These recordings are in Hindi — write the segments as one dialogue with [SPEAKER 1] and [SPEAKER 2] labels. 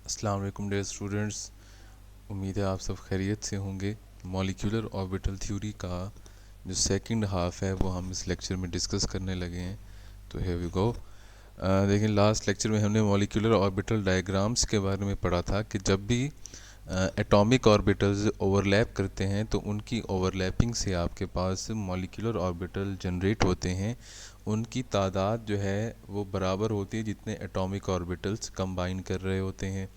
[SPEAKER 1] अस्सलाम वालेकुम डियर स्टूडेंट्स। उम्मीद है आप सब खैरियत से होंगे। मॉलिक्यूलर ऑर्बिटल थ्योरी का जो सेकंड हाफ है वो हम इस लेक्चर में डिस्कस करने लगे हैं। तो हियर वी गो। देखिए, लास्ट लेक्चर में हमने मॉलिक्यूलर ऑर्बिटल डायग्राम्स के बारे में पढ़ा था कि जब भी एटॉमिक ऑर्बिटल्स ओवरलैप करते हैं तो उनकी ओवरलैपिंग से आपके पास मॉलिक्यूलर ऑर्बिटल जनरेट होते हैं। उनकी तादाद जो है वो बराबर होती है जितने एटॉमिक ऑर्बिटल्स कंबाइन कर रहे होते हैं।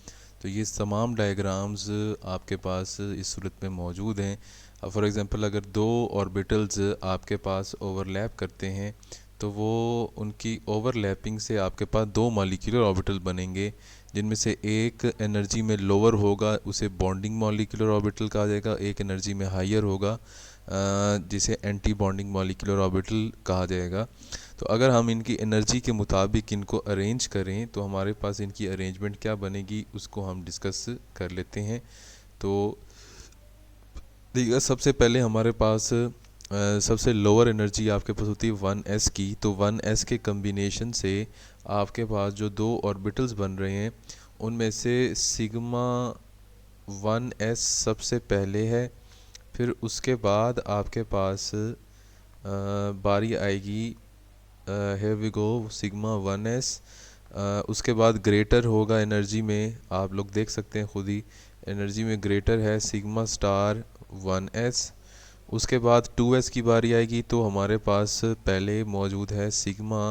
[SPEAKER 1] तो ये तमाम डायग्राम्स आपके पास इस सूरत में मौजूद हैं। फॉर एग्ज़ाम्पल, अगर दो ऑर्बिटल्स आपके पास ओवरलैप करते हैं तो वो उनकी ओवरलैपिंग से आपके पास दो मॉलिक्यूलर ऑर्बिटल बनेंगे, जिनमें से एक एनर्जी में लोअर होगा उसे बॉन्डिंग मॉलिक्यूलर ऑर्बिटल कहा जाएगा, एक एनर्जी में हायर होगा जिसे एंटी बॉन्डिंग मॉलिक्यूलर ऑर्बिटल कहा जाएगा। तो अगर हम इनकी एनर्जी के मुताबिक इनको अरेंज करें तो हमारे पास इनकी अरेंजमेंट क्या बनेगी उसको हम डिस्कस कर लेते हैं। तो देखिए, सबसे पहले हमारे पास सबसे लोअर एनर्जी आपके पास होती है 1s की। तो 1s के कम्बिनेशन से आपके पास जो दो ऑर्बिटल्स बन रहे हैं उनमें से सिग्मा 1s सबसे पहले है। फिर उसके बाद आपके पास बारी आएगी, here we go, sigma 1s। उसके बाद ग्रेटर होगा एनर्जी में, आप लोग देख सकते हैं खुद ही, एनर्जी में ग्रेटर है सिग्मा स्टार 1s। उसके बाद 2s की बारी आएगी तो हमारे पास पहले मौजूद है सिग्मा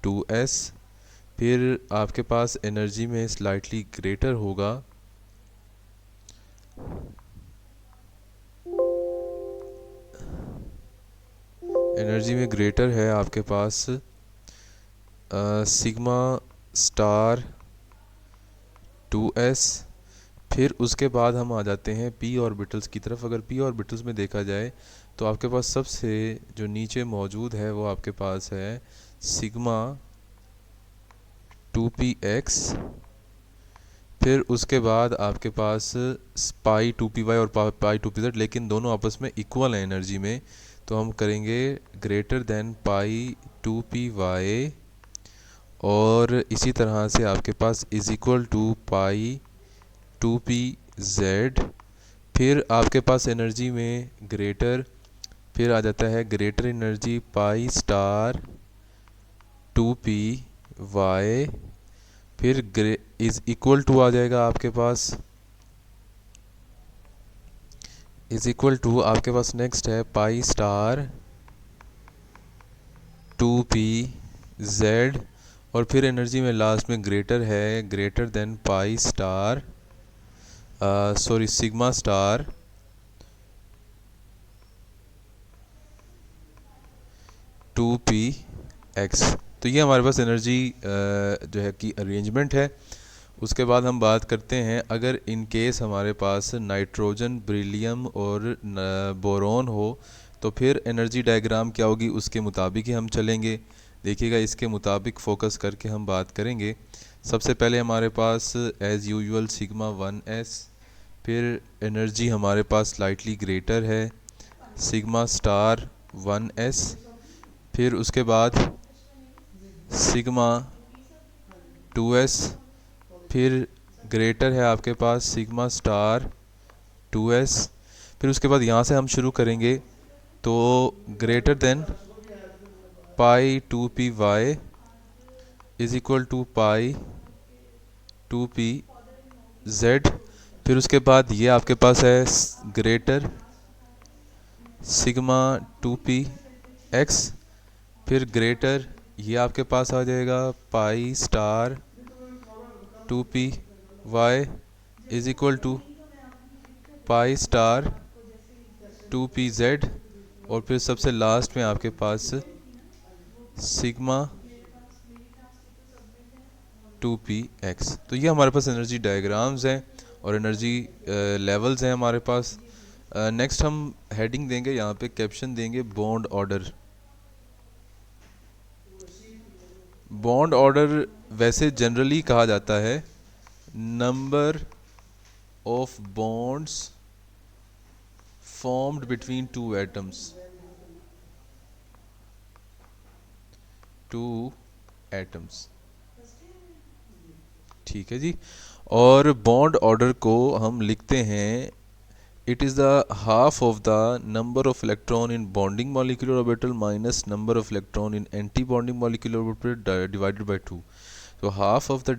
[SPEAKER 1] 2s। फिर आपके पास एनर्जी में स्लाइटली ग्रेटर होगा एनर्जी में ग्रेटर है आपके पास सिग्मा स्टार 2s। फिर उसके बाद हम आ जाते हैं पी ऑर्बिटल्स की तरफ। अगर पी ऑर्बिटल्स में देखा जाए तो आपके पास सबसे जो नीचे मौजूद है वो आपके पास है सिग्मा 2px। फिर उसके बाद आपके पास पाई 2py और पाई 2pz, लेकिन दोनों आपस में इक्वल हैं एनर्जी में, तो हम करेंगे ग्रेटर देन पाई 2py। और इसी तरह से आपके पास is equal to pi 2pz। फिर आपके पास एनर्जी में ग्रेटर, फिर आ जाता है ग्रेटर एनर्जी पाई स्टार 2py। फिर इज इक्वल टू आ जाएगा आपके पास, इज इक्वल टू आपके पास नेक्स्ट है पाई स्टार 2pz। और फिर एनर्जी में लास्ट में ग्रेटर है greater than pi star sorry sigma star 2px। तो ये हमारे पास एनर्जी जो है कि अरेंजमेंट है। उसके बाद हम बात करते हैं, अगर इन केस हमारे पास नाइट्रोजन, बेरिलियम और बोरोन हो तो फिर एनर्जी डायग्राम क्या होगी उसके मुताबिक ही हम चलेंगे। देखिएगा, इसके मुताबिक फ़ोकस करके हम बात करेंगे। सबसे पहले हमारे पास एज़ यूजुअल सिग्मा 1s। फिर एनर्जी हमारे पास स्लाइटली ग्रेटर है सिग्मा स्टार 1s। फिर उसके बाद सिग्मा 2s। फिर ग्रेटर है आपके पास सिग्मा स्टार 2s। फिर उसके बाद यहाँ से हम शुरू करेंगे तो greater than pi 2py is equal to pi 2pz। फिर उसके बाद ये आपके पास है ग्रेटर सिग्मा 2px। फिर ग्रेटर ये आपके पास आ जाएगा pi star 2py is equal to pi star 2pz। और फिर सबसे लास्ट में आपके पास सिग्मा 2px। तो ये हमारे पास एनर्जी डायग्राम्स हैं और एनर्जी लेवल्स हैं हमारे पास। नेक्स्ट हम हेडिंग देंगे, यहाँ पे कैप्शन देंगे बॉन्ड ऑर्डर। बॉन्ड ऑर्डर वैसे जनरली कहा जाता है number of bonds formed between two atoms। ठीक है जी। और बॉन्ड ऑर्डर को हम लिखते हैं, it is the half of the number of electron in bonding molecular orbital minus number of electron in anti-bonding molecular orbital divided by 2. So half of the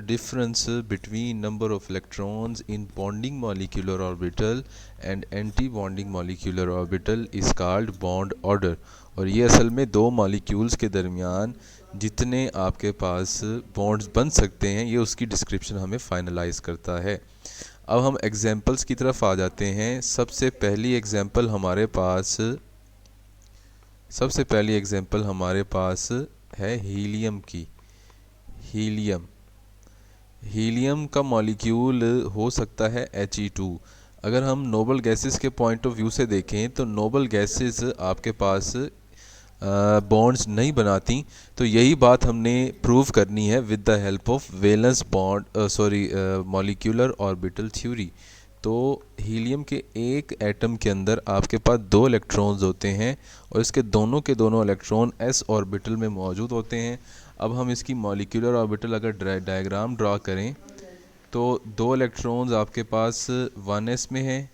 [SPEAKER 1] difference between number of electrons in bonding molecular orbital and anti-bonding molecular orbital is called bond order. और ये असल में दो मॉलिक्यूल्स के दरमियान जितने आपके पास बॉन्ड्स बन सकते हैं ये उसकी डिस्क्रिप्शन हमें फाइनलाइज करता है। अब हम एग्जांपल्स की तरफ आ जाते हैं। सबसे पहली एग्जांपल हमारे पास है हीलियम की। हीलियम का मॉलिक्यूल हो सकता है He2। अगर हम नोबल गैसेस के पॉइंट ऑफ व्यू से देखें तो नोबल गैसेस आपके पास बॉन्ड्स नहीं बनाती, तो यही बात हमने प्रूव करनी है with the help of valence bond molecular orbital theory. तो हीलियम के एक एटम के अंदर आपके पास 2 इलेक्ट्रॉन्स होते हैं और इसके दोनों के दोनों इलेक्ट्रॉन s ऑर्बिटल में मौजूद होते हैं। अब हम इसकी मॉलिक्यूलर ऑर्बिटल अगर डायग्राम ड्रा करें तो 2 इलेक्ट्रॉन्स आपके पास 1s में हैं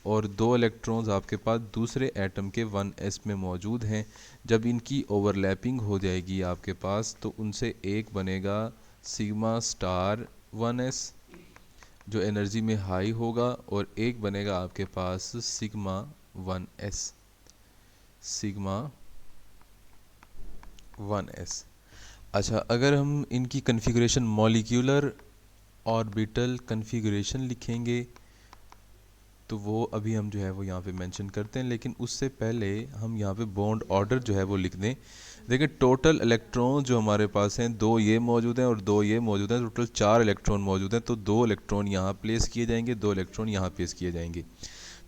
[SPEAKER 1] और 2 इलेक्ट्रॉन्स आपके पास दूसरे एटम के 1s में मौजूद हैं। जब इनकी ओवरलैपिंग हो जाएगी आपके पास तो उनसे एक बनेगा सिग्मा स्टार 1s जो एनर्जी में हाई होगा और एक बनेगा आपके पास सिग्मा 1s। अच्छा, अगर हम इनकी कन्फिग्रेशन मॉलिक्यूलर ऑर्बिटल कन्फिग्रेशन लिखेंगे तो वो अभी हम जो है वो यहाँ पे मेंशन करते हैं, लेकिन उससे पहले हम यहाँ पे बॉन्ड ऑर्डर जो है वो लिख दें। देखिए टोटल इलेक्ट्रॉन जो हमारे पास हैं 2 ये मौजूद हैं और 2 ये मौजूद हैं, टोटल 4 इलेक्ट्रॉन मौजूद हैं। तो 2 इलेक्ट्रॉन यहाँ प्लेस किए जाएंगे, 2 इलेक्ट्रॉन यहाँ प्लेस किए जाएंगे।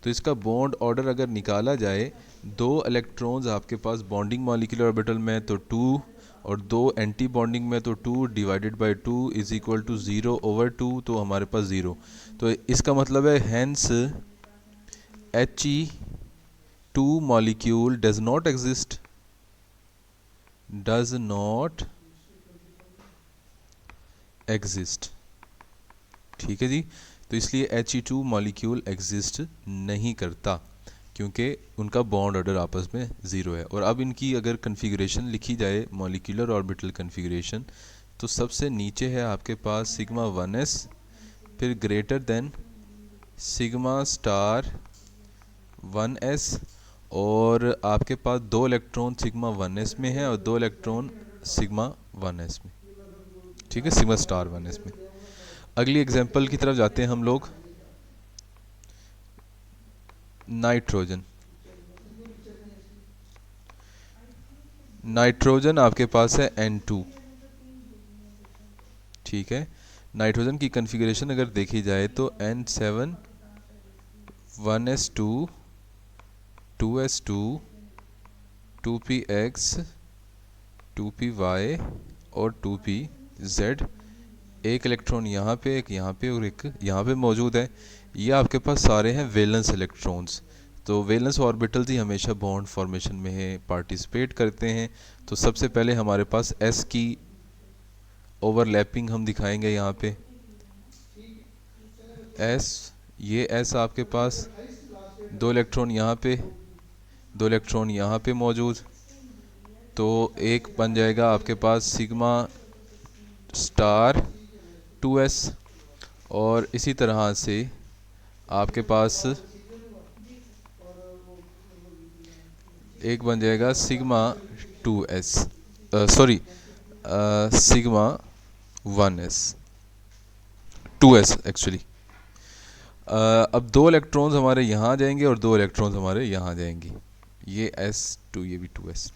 [SPEAKER 1] तो इसका बॉन्ड ऑर्डर अगर निकाला जाए, 2 इलेक्ट्रॉन्स आपके पास बॉन्डिंग मॉलिक्यूलर ऑर्बिटल में तो 2 और 2 एंटी बॉन्डिंग में तो 2 divided by 2 is equal to 0/2, तो हमारे पास 0। तो इसका मतलब है hence He2 molecule does not exist, ठीक है जी। तो इसलिए He2 मॉलिक्यूल एग्जिस्ट नहीं करता क्योंकि उनका बॉन्ड ऑर्डर आपस में 0 है। और अब इनकी अगर कन्फिग्रेशन लिखी जाए मॉलिक्यूलर ऑर्बिटल कन्फिग्रेशन, तो सबसे नीचे है आपके पास सिग्मा 1s, फिर greater than sigma star 1s और आपके पास 2 इलेक्ट्रॉन सिग्मा 1s में है और 2 इलेक्ट्रॉन सिग्मा 1s में, ठीक है, सिग्मा स्टार 1s में। अगली एग्जांपल की तरफ जाते हैं हम लोग। नाइट्रोजन आपके पास है N2, ठीक है। नाइट्रोजन की कन्फिग्रेशन अगर देखी जाए तो N7 1s2 2s2 2px 2py और 2pz, एक इलेक्ट्रॉन यहाँ पे, एक यहाँ पे और एक यहाँ पे मौजूद है। ये आपके पास सारे हैं वैलेंस इलेक्ट्रॉन्स। तो वैलेंस ऑर्बिटल्स ही हमेशा बॉन्ड फॉर्मेशन में पार्टिसिपेट करते हैं। तो सबसे पहले हमारे पास s की ओवरलैपिंग हम दिखाएंगे यहाँ पे। ये s आपके पास 2 इलेक्ट्रॉन यहाँ पे, 2 इलेक्ट्रॉन यहाँ पे मौजूद, तो एक बन जाएगा आपके पास सिग्मा स्टार 2s और इसी तरह से आपके पास एक बन जाएगा sigma 2s, sorry sigma 1s 2s actually. अब 2 इलेक्ट्रॉन्स हमारे यहाँ जाएंगे और 2 इलेक्ट्रॉन्स हमारे यहाँ जाएंगे, ये s2 ये भी 2s,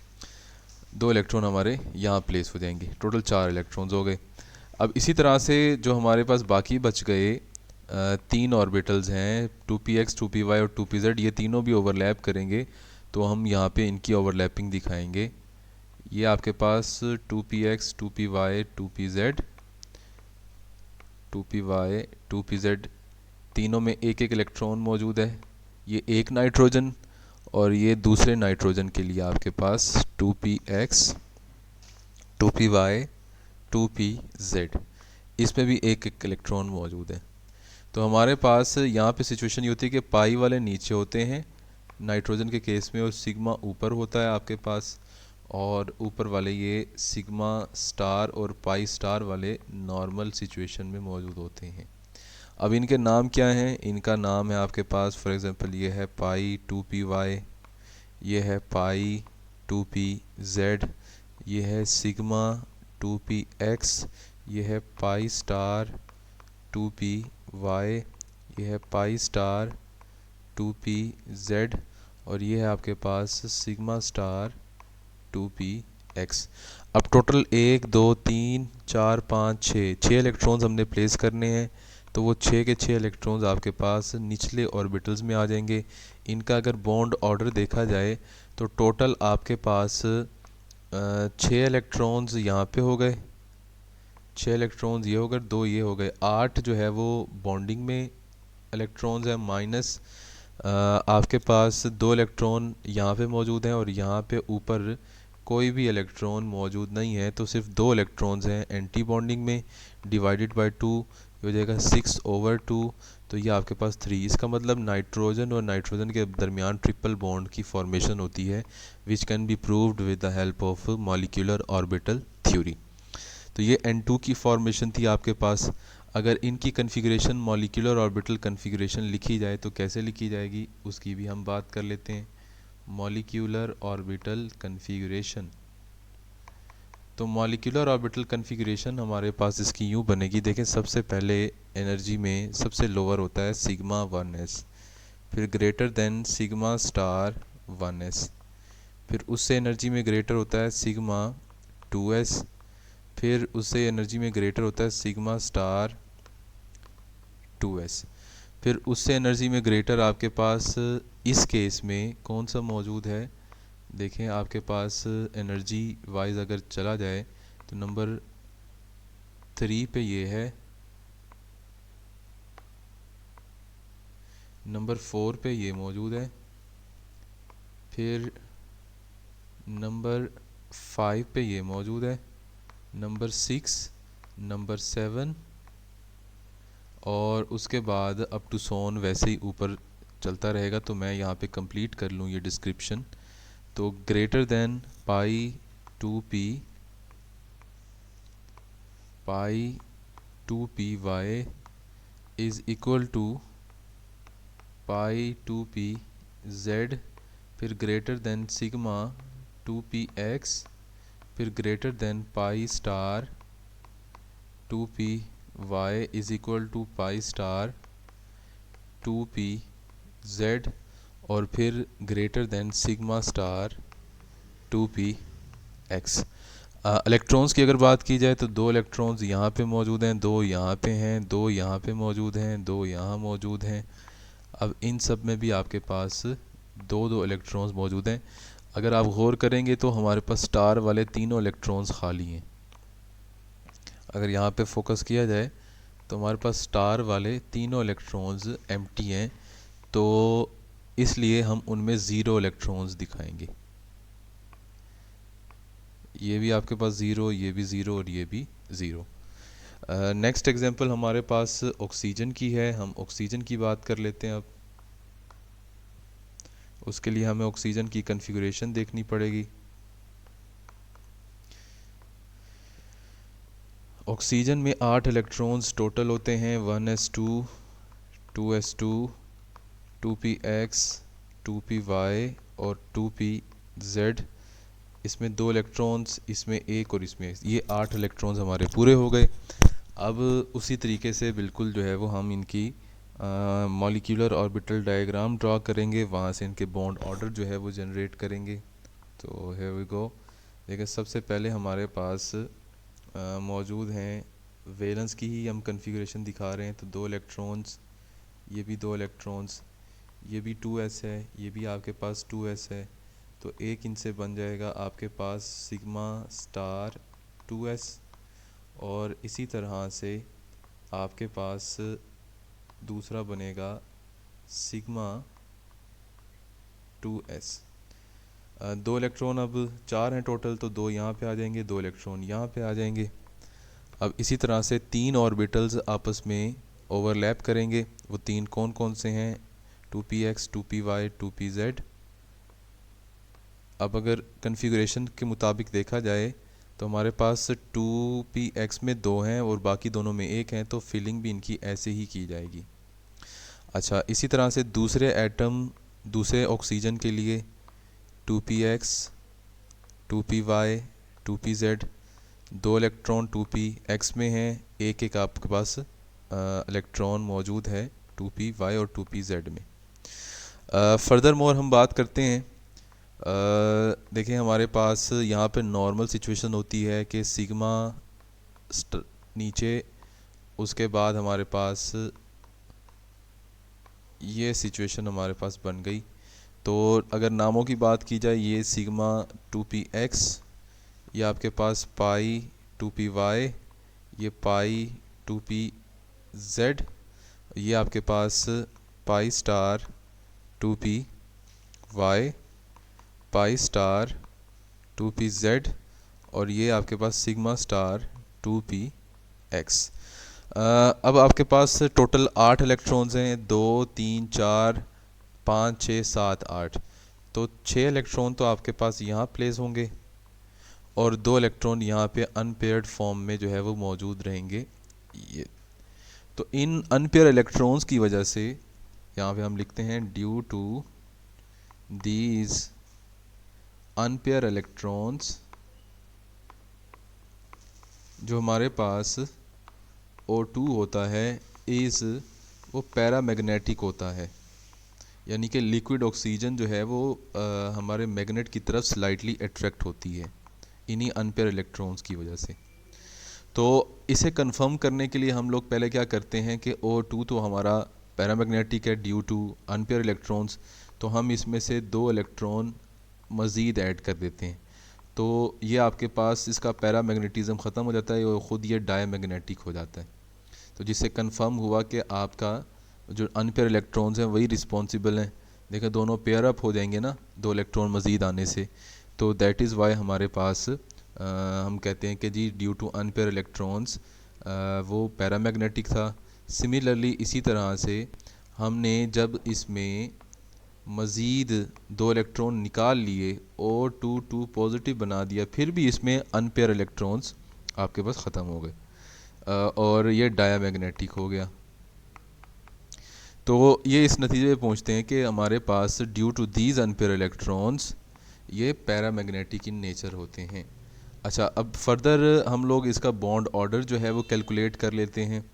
[SPEAKER 1] 2 इलेक्ट्रॉन हमारे यहाँ प्लेस हो जाएंगे, टोटल 4 इलेक्ट्रॉन्स हो गए। अब इसी तरह से जो हमारे पास बाकी बच गए 3 ऑर्बिटल्स हैं 2px 2py और 2pz, ये तीनों भी ओवरलैप करेंगे। तो हम यहाँ पे इनकी ओवरलैपिंग दिखाएंगे। ये आपके पास 2px 2py 2pz 2py 2pz तीनों में एक एक इलेक्ट्रॉन मौजूद है। ये एक नाइट्रोजन और ये दूसरे नाइट्रोजन के लिए आपके पास 2px 2py 2p z। इसमें भी एक इलेक्ट्रॉन मौजूद है। तो हमारे पास यहाँ पे सिचुएशन ये होती है कि पाई वाले नीचे होते हैं नाइट्रोजन के केस में, और सिग्मा ऊपर होता है आपके पास, और ऊपर वाले ये सिग्मा स्टार और पाई स्टार वाले नॉर्मल सिचुएशन में मौजूद होते हैं। अब इनके नाम क्या हैं? इनका नाम है आपके पास, फॉर एग्जांपल ये है पाई 2py, ये है पाई 2pz, ये है सिग्मा 2px, ये है पाई स्टार 2py, ये है पाई स्टार 2pz, और ये है आपके पास सिग्मा स्टार 2px। अब टोटल 1 2 3 4 5 6 इलेक्ट्रॉन्स हमने प्लेस करने हैं। तो वो 6 के 6 इलेक्ट्रॉन्स आपके पास निचले ऑर्बिटल्स में आ जाएंगे। इनका अगर बॉन्ड ऑर्डर देखा जाए तो टोटल आपके पास 6 इलेक्ट्रॉन्स यहाँ पे हो गए, 6 इलेक्ट्रॉन्स ये हो गए, 2 ये हो गए, 8 जो है वो बॉन्डिंग में इलेक्ट्रॉन्स हैं, माइनस आपके पास 2 इलेक्ट्रॉन यहाँ पे मौजूद हैं, और यहाँ पे ऊपर कोई भी इलेक्ट्रॉन मौजूद नहीं है, तो सिर्फ 2 इलेक्ट्रॉन्स हैं एंटी बॉन्डिंग में, डिवाइडेड बाय 2 हो जाएगा 6/2। तो ये आपके पास 3। इसका मतलब नाइट्रोजन और नाइट्रोजन के दरमियान ट्रिपल बॉन्ड की फॉर्मेशन होती है, which can be proved with the help of molecular orbital theory. तो ये N2 की फॉर्मेशन थी आपके पास। अगर इनकी कन्फिग्रेशन मॉलिक्यूलर ऑर्बिटल कन्फिग्रेशन लिखी जाए तो कैसे लिखी जाएगी, उसकी भी हम बात कर लेते हैं। मॉलिक्यूलर ऑर्बिटल कन्फिग्रेशन, तो मॉलिक्यूलर ऑर्बिटल कन्फिग्रेशन हमारे पास इसकी यूँ बनेगी। देखें, सबसे पहले एनर्जी में सबसे लोअर होता है सिग्मा 1s, फिर greater than sigma star 1s, फिर उससे एनर्जी में ग्रेटर होता है सिग्मा 2s, फिर उससे एनर्जी में ग्रेटर होता है सिग्मा स्टार 2s, फिर उससे एनर्जी में ग्रेटर आपके पास इस केस में कौन सा मौजूद है। देखें, आपके पास एनर्जी वाइज अगर चला जाए तो नंबर 3 पे ये है, नंबर 4 पे ये मौजूद है, फिर नंबर 5 पे ये मौजूद है, नंबर 6, नंबर 7, और उसके बाद अप टू सोन वैसे ही ऊपर चलता रहेगा। तो मैं यहाँ पे कंप्लीट कर लूँ ये डिस्क्रिप्शन। तो greater than pi 2p, pi 2py is equal to pi 2pz, फिर ग्रेटर देन सिग्मा 2px, फिर greater than pi star 2py is equal to pi star 2pz, और फिर greater than sigma star 2px। Electrons की अगर बात की जाए तो 2 इलेक्ट्रॉन्स यहाँ पे मौजूद हैं, 2 यहाँ पे हैं, 2 यहाँ पे मौजूद हैं, 2 यहाँ मौजूद हैं। अब इन सब में भी आपके पास 2 इलेक्ट्रॉन्स मौजूद हैं। अगर आप गौर करेंगे तो हमारे पास स्टार वाले तीनों इलेक्ट्रॉन्स खाली हैं। अगर यहाँ पे फोकस किया जाए तो हमारे पास स्टार वाले तीनों इलेक्ट्रॉन्स एम्प्टी हैं, तो इसलिए हम उनमें 0 इलेक्ट्रॉन्स दिखाएंगे। ये भी आपके पास 0, ये भी 0 और ये भी 0। नेक्स्ट एग्जांपल हमारे पास ऑक्सीजन की है। हम ऑक्सीजन की बात कर लेते हैं। अब उसके लिए हमें ऑक्सीजन की कॉन्फ़िगरेशन देखनी पड़ेगी। ऑक्सीजन में 8 इलेक्ट्रॉन्स टोटल होते हैं, 1s2, 2s2, 2px, 2py और 2pz। इसमें 2 इलेक्ट्रॉन्स, इसमें 1 और इसमें 1, ये 8 इलेक्ट्रॉन्स हमारे पूरे हो गए। अब उसी तरीके से बिल्कुल जो है वो हम इनकी मॉलिक्यूलर ऑर्बिटल डायग्राम ड्रा करेंगे, वहाँ से इनके बॉन्ड ऑर्डर जो है वो जनरेट करेंगे। तो हियर वी गो। देखिए, सबसे पहले हमारे पास मौजूद हैं, वैलेंस की ही हम कन्फिग्रेशन दिखा रहे हैं। तो 2 इलेक्ट्रॉन्स, ये भी 2 इलेक्ट्रॉन्स, ये भी 2s है, ये भी आपके पास 2s है। तो एक इनसे बन जाएगा आपके पास सिग्मा स्टार 2s, और इसी तरह से आपके पास दूसरा बनेगा सिग्मा 2s। 2 इलेक्ट्रॉन अब 4 हैं टोटल, तो 2 यहाँ पे आ जाएंगे, 2 इलेक्ट्रॉन यहाँ पे आ जाएंगे। अब इसी तरह से 3 ऑर्बिटल्स आपस में ओवरलैप करेंगे। वो 3 कौन कौन से हैं? 2px, 2py, 2pz। अब अगर कन्फिगरेशन के मुताबिक देखा जाए तो हमारे पास 2px में 2 हैं और बाकी दोनों में 1 हैं, तो फिलिंग भी इनकी ऐसे ही की जाएगी। अच्छा, इसी तरह से दूसरे एटम, दूसरे ऑक्सीजन के लिए 2px, 2py, 2pz, 2 electron 2px में हैं, एक आपके पास इलेक्ट्रॉन मौजूद है 2py और 2pz में। फर्दर मोर हम बात करते हैं। देखें, हमारे पास यहाँ पे नॉर्मल सिचुएशन होती है कि सिग्मा नीचे, उसके बाद हमारे पास ये सिचुएशन हमारे पास बन गई। तो अगर नामों की बात की जाए, ये सिग्मा 2px, ये आपके पास पाई 2py, ये पाई 2pz, ये आपके पास पाई स्टार 2py, पाई स्टार 2pz, और ये आपके पास सिग्मा स्टार 2px। अब आपके पास टोटल 8 इलेक्ट्रॉन्स हैं, 2 3 4 5 6 7 8। तो 6 इलेक्ट्रॉन तो आपके पास यहाँ प्लेस होंगे और 2 इलेक्ट्रॉन यहाँ पे अनपेयर्ड फॉर्म में जो है वो मौजूद रहेंगे। ये तो इन अनपेयर इलेक्ट्रॉन्स की वजह से यहाँ पे हम लिखते हैं due to these unpaired electrons, जो हमारे पास O2 होता है इज़ वो पैरामैग्नेटिक होता है, यानी कि लिक्विड ऑक्सीजन जो है वो हमारे मैग्नेट की तरफ स्लाइटली अट्रैक्ट होती है इन्हीं अनपेयर इलेक्ट्रॉन्स की वजह से। तो इसे कंफर्म करने के लिए हम लोग पहले क्या करते हैं कि O2 तो हमारा पैरामैग्नेटिक है ड्यू टू अनपेयर इलेक्ट्रॉन्स, तो हम इसमें से 2 इलेक्ट्रॉन मज़ीद ऐड कर देते हैं। तो ये आपके पास इसका पैरामैग्नेटिज़म ख़त्म हो जाता है और ख़ुद ये डायमैग्नेटिक हो जाता है। तो जिससे कंफर्म हुआ कि आपका जो अनपेयर इलेक्ट्रॉन्स हैं वही रिस्पॉन्सिबल हैं। देखिए, दोनों पेयर अप हो जाएंगे ना 2 इलेक्ट्रॉन मज़ीद आने से। तो दैट इज़ वाई हमारे पास हम कहते हैं कि जी ड्यू टू अनपेयर इलेक्ट्रॉन्स वो पैरामैग्नेटिक था। सिमिलरली इसी तरह से हमने जब इसमें मज़ीद 2 इलेक्ट्रॉन निकाल लिए और 2 पॉजिटिव बना दिया, फिर भी इसमें अनपेयर इलेक्ट्रॉन्स आपके पास ख़त्म हो गए और ये डायमैग्नेटिक हो गया। तो ये इस नतीजे पे पहुँचते हैं कि हमारे पास due to these unpaired electrons ये पैरामैग्नेटिक इन नेचर होते हैं। अच्छा, अब फर्दर हम लोग इसका बॉन्ड ऑर्डर जो है वो कैलकुलेट कर लेते हैं।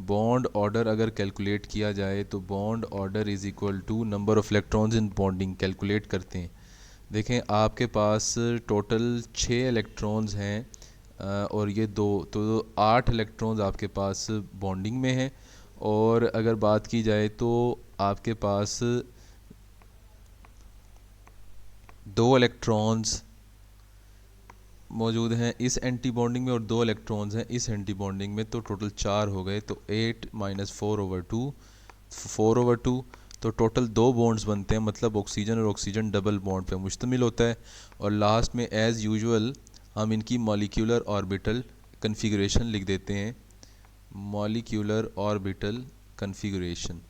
[SPEAKER 1] बॉन्ड ऑर्डर अगर कैलकुलेट किया जाए तो bond order is equal to number of electrons in bonding calculate करते हैं। देखें, आपके पास टोटल 6 इलेक्ट्रॉन्स हैं और ये 2, तो 8 इलेक्ट्रॉन्स आपके पास बॉन्डिंग में हैं। और अगर बात की जाए तो आपके पास 2 इलेक्ट्रॉन्स मौजूद हैं इस एंटी बॉन्डिंग में और 2 इलेक्ट्रॉन्स हैं इस एंटी बॉन्डिंग में, तो टोटल 4 हो गए। तो 8 - 4/2, 4/2, तो टोटल 2 बॉन्ड्स बनते हैं, मतलब ऑक्सीजन और ऑक्सीजन डबल बॉन्ड पे मुश्तमिल होता है। और लास्ट में एज़ यूजुअल हम इनकी मॉलिक्यूलर ऑर्बिटल कन्फिगरेशन लिख देते हैं। मॉलिक्यूलर ऑर्बिटल कन्फिगरेशन,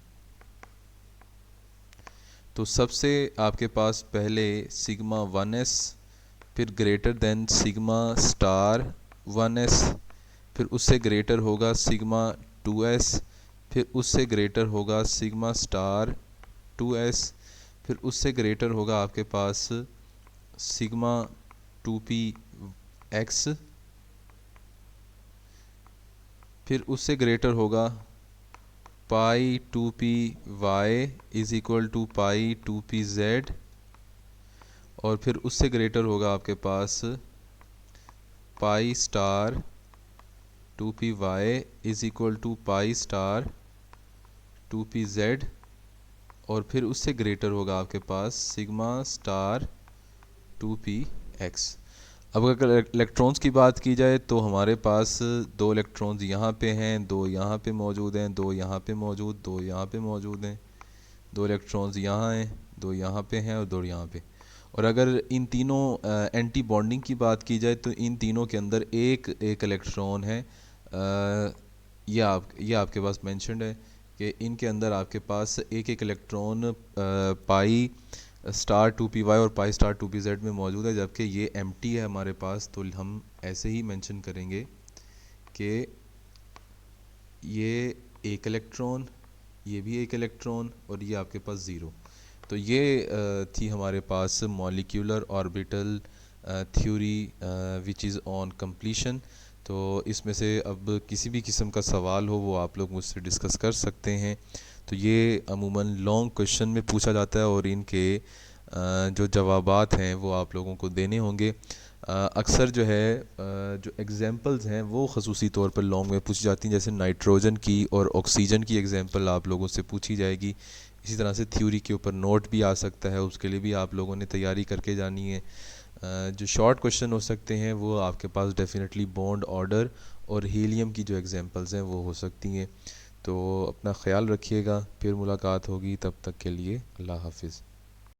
[SPEAKER 1] तो सबसे आपके पास पहले सिग्मा 1s, फिर greater than sigma star 1s, फिर उससे ग्रेटर होगा सिग्मा 2s, फिर उससे ग्रेटर होगा सिग्मा स्टार 2s, फिर उससे ग्रेटर होगा आपके पास सिग्मा 2px, फिर उससे ग्रेटर होगा pi 2py is equal to pi 2pz, और फिर उससे ग्रेटर होगा आपके पास pi star 2py is equal to pi star 2pz, और फिर उससे ग्रेटर होगा आपके पास सिग्मा स्टार 2px। अब अगर इलेक्ट्रॉन्स की बात की जाए तो हमारे पास 2 इलेक्ट्रॉन्स यहाँ पे हैं, 2 यहाँ पे मौजूद हैं, 2 यहाँ पे मौजूद, 2 यहाँ पे मौजूद हैं, 2 इलेक्ट्रॉन्स यहाँ हैं, 2 यहाँ पे हैं और 2 यहाँ पे। और अगर इन तीनों एंटी बॉन्डिंग की बात की जाए तो इन तीनों के अंदर एक इलेक्ट्रॉन है ये आपके पास मेंशन्ड है कि इनके अंदर आपके पास एक एक electron pi star 2p y और पाई स्टार 2p z में मौजूद है, जबकि ये एम्प्टी है हमारे पास। तो हम ऐसे ही मेंशन करेंगे कि ये एक इलेक्ट्रॉन, ये भी एक इलेक्ट्रॉन और ये आपके पास ज़ीरो। तो ये थी हमारे पास molecular orbital theory which is on completion. तो इसमें से अब किसी भी किस्म का सवाल हो वो आप लोग मुझसे डिस्कस कर सकते हैं। तो ये अमूमन लॉन्ग क्वेश्चन में पूछा जाता है और इनके जो जवाबात हैं वो आप लोगों को देने होंगे। अक्सर जो है जो एग्ज़ाम्पल्स हैं वो ख़ुसूसी तौर पर लॉन्ग में पूछी जाती हैं, जैसे नाइट्रोजन की और ऑक्सीजन की एग्ज़ाम्पल आप लोगों से पूछी जाएगी। इसी तरह से थ्योरी के ऊपर नोट भी आ सकता है, उसके लिए भी आप लोगों ने तैयारी करके जानी है। जो शॉर्ट क्वेश्चन हो सकते हैं वो आपके पास डेफिनेटली बॉन्ड ऑर्डर और हीलियम की जो एग्ज़ाम्पल्स हैं वो हो सकती हैं। तो अपना ख्याल रखिएगा, फिर मुलाकात होगी, तब तक के लिए अल्लाह हाफिज़।